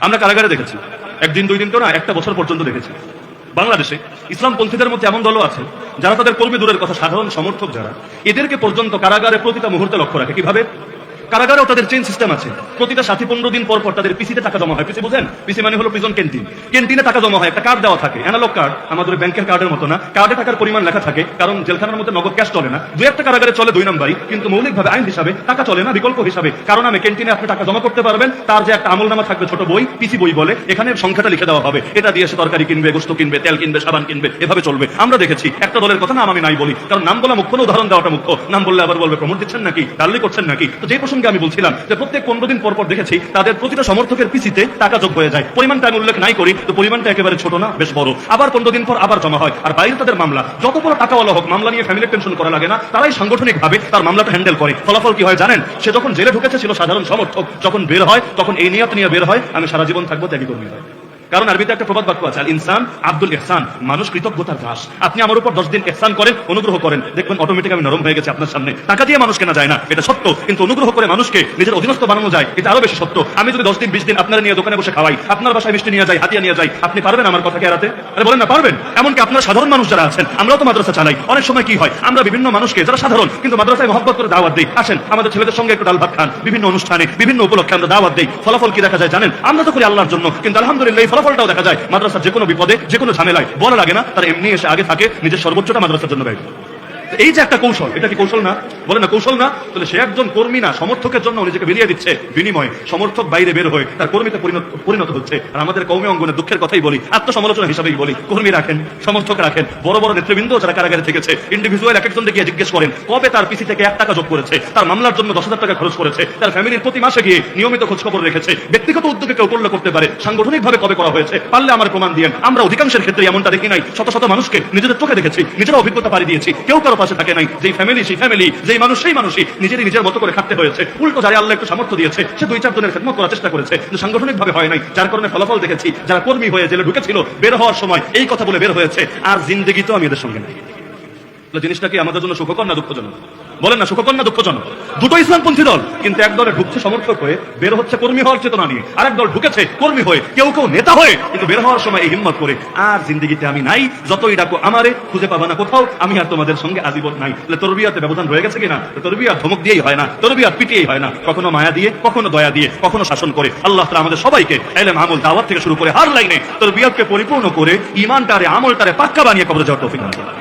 আমরা কারাগারে দেখেছি, একদিন দুই দিন তো না, একটা বছর পর্যন্ত দেখেছি বাংলাদেশে ইসলামপন্থীদের মধ্যে এমন দলও আছে যারা তাদের কর্মী দূরের কথা সাধারণ সমর্থক যারা এদেরকে পর্যন্ত কারাগারে প্রতিটা মুহূর্তে লক্ষ্য রাখে। কিভাবে? কারাগারেও তাদের চেইন সিস্টেম আছে। প্রতিটা 7-15 দিন পর পর তাদের পিসিতে টাকা জমা হয়। পিসি বুঝেন? পিসি মানে হলো প্রিজন ক্যান্টিন। ক্যান্টিনে টাকা জমা হয়, একটা কার্ড দেওয়া থাকে, অ্যানালগ কার্ড, আমাদের ব্যাংকের কার্ডের মতো না। কার্ডে টাকার পরিমাণ লেখা থাকে, কারণ জেলখানার মধ্যে নগদ ক্যাশ চলে না। দুই একটা কারাগারে চলে 2 নাম্বারই, কিন্তু মৌলিকভাবে আইন হিসাবে টাকা চলে না, বিকল্প হিসাবে কারণ আমি ক্যান্টিনে আপনি টাকা জমা করতে পারবেন। তার যে একটা আমলনামা থাকবে, ছোট বই, পিসি বই বলে, এখানে সংখ্যাটা লিখে দেওয়া হবে, এটা দিয়ে সে তরকারি কিনবে, গোস্ত কিনবে, তেল কিনবে, সাবান কিনবে, এভাবে চলবে। আমরা দেখেছি একটা দলের কথা নাম আমি নাই বলি, কারণ নাম বলা মুখ্য না, উদাহরণ দেওয়াটা মুখ্য। নাম বললে আবার বলবে প্রমোট দিচ্ছেন নাকি, টাল্লি করছেন নাকি। তো যে প্রসঙ্গে আমি বলছিলাম যে প্রত্যেক 15 দিন পর পর দেখেছি তাদের প্রতিটা সমর্থকের পিসিতে টাকা যোগ হয়ে যায়। পরিমাণটা আমি উল্লেখ নাই করি, তো পরিমাণটা একেবারে ছোট না, বেশ বড়। আবার 15 দিন পর আবার জমা হয়। আর বাইরে তাদের মামলা, যত বড় টাকাওয়ালা হোক, মামলা নিয়ে ফ্যামিলির টেনশন করা লাগে না, তারাই সাংগঠনিকভাবে তার মামলাটা হ্যান্ডেল করে। ফলাফল কি হয় জানেন? সে যখন জেলে ঢুকেছে ছিল সাধারণ সমর্থক, যখন বের হয় তখন এই নিয়ত নিয়ে বের হয়, আমি সারা জীবন থাকবো ত্যাগী কর্মী হয়। কারণ আরবিতে একটা প্রবাদ বাক্য আছে, আল ইনসান আব্দুল ইহসান, মানুষ কৃতজ্ঞতার দাস। আপনি আমার উপর 10 দিন ইহসান করেন, অনুগ্রহ করেন, দেখবেন অটোমেটিক আমি নরম হয়ে গেছি আপনার সামনে। টাকা দিয়ে মানুষ কেনা যায় না, এটা সত্য, কিন্তু অনুগ্রহ করে মানুষকে নিজের অধীনস্থ বানানো যায়, এটা আরো বেশি সত্য। আমি যদি 10 দিন 20 দিন আপনারা নিয়ে দোকানে বসে খাওয়াই, আপনার বাসায় মিষ্টি নিয়ে যাই, হাতিয়া নিয়ে যাই, আপনি পারবেন আমার কথাকে এড়াতে? আরে বলেন না, পারবেন? এমনকি আপনারা সাধারণ মানুষ যারা আছেন, আমরাও তো মাদ্রাসা চালাই, অনেক সময় কি হয়, আমরা বিভিন্ন মানুষকে যারা সাধারণ কিন্তু মাদ্রাসায় মহব্বত করে দাওয়াত দিই, আসেন আমাদের ছেলেদের সঙ্গে একটু ডাল ভাত খান, বিভিন্ন অনুষ্ঠানে বিভিন্ন উপলক্ষে আমরা দাওয়াত দিই। ফলাফল কি দেখা যায় জানেন? আমরা তো করি আল্লাহর জন্য, কিন্তু আলহামদুলিল্লাহ এই ফলাফলটাও দেখা যায় মাদ্রাসার যে কোনো বিপদে, যে কোনো ঝামেলায় বলা লাগে না, তার এমনি এসে আগে থাকে, নিজের সর্বোচ্চটা মাদ্রাসার জন্য ব্যয় করে। এই যে একটা কৌশল, এটা কি কৌশল না? বলে না কৌশল না? তাহলে সে একজন কর্মী না, সমর্থকের জন্য নিজেকে বিলিয়ে দিচ্ছে, বিনিময়ে সমর্থক বাইরে বের হয়ে তার কর্মীতে পরিণত হচ্ছে। আর আমাদের কওমি অঙ্গনে দুঃখের কথাই বলি, আত্মসমালোচনা হিসাবেই বলি, কর্মী রাখেন, সমর্থক রাখেন, বড় বড় নেতৃবৃন্দ যারা কারাগারে থেকেছে, ইন্ডিভিজুয়াল এক একজন গিয়ে জিজ্ঞেস করেন কবে তার পিসি থেকে 1 টাকা যোগ করেছে, তার মামলার জন্য 10,000 টাকা খরচ করেছে, তার ফ্যামিলির প্রতি মাসে গিয়ে নিয়মিত খোঁজখবর রেখেছে, ব্যক্তিগত উদ্যোগে কেউ করলে করতে পারে, সাংগঠনিকভাবে কবে করা হয়েছে, পারলে আমার প্রমাণ দিয়েন। আমরা অধিকাংশের ক্ষেত্রে এমনটা দেখি নাই, শত শত মানুষকে নিজেদের চোখে দেখেছি, নিজেরা অভিজ্ঞতা পাড়ি দিয়েছি, কেউ কারো পাশে থাকে নাই। যেই ফ্যামিলি সেই ফ্যামিলি, যেই মানুষ সেই মানুষই নিজের মতো করে খাটতে হয়েছে। উল্টো যারা আল্লাহ একটু সামর্থ্য দিয়েছে, সে 2-4 জনের খেদমত করার চেষ্টা করেছে, কিন্তু সাংগঠনিক ভাবে হয় নাই, যার কারণে ফলাফল দেখেছি যারা কর্মী হয়ে জেলে ঢুকেছিল, বের হওয়ার সময় এই কথা বলে বের হয়েছে, আর জিন্দেগি তো আমি এদের সঙ্গে নাই। জিনিসটা কি আমাদের জন্য সুখকর না দুঃখজনক? বলেন না, সুখকর না দুঃখজনক? দুটো ইসলামপন্থী দল, কিন্তু এক দলে ঢুকছে সমর্থক হয়ে, বের হচ্ছে কর্মী হওয়ার চেতনা নিয়ে, আরেক দল ঢুকেছে কর্মী হয়ে, কেউ কেউ নেতা হয়ে, কিন্তু বের হওয়ার সময় এই হিম্মত করে, আর জিন্দেগিতে আমি নাই, যতই ডাকো আমারে, খুঁজে পাবা না কোথাও, আমি আর তোমাদের সঙ্গে আজীবন নাই। তাহলে তরবিয়াতে ব্যবধান রয়ে গেছে কিনা? তরবিয়াত ধমক দিয়েই হয় না, তরবিয়াত পিটিয়েই হয় না, কখনো মায়া দিয়ে, কখনো দয়া দিয়ে, কখনো শাসন করে। আল্লাহ তাআলা আমাদের সবাইকে ইলম, আমল, দাওয়াত থেকে শুরু করে হার লাইনে তরবিয়াতকে পরিপূর্ণ করে ঈমানটারে, আমলটারে পাক্কা বানিয়ে কবরে যাওয়ার তৌফিক দান করুন।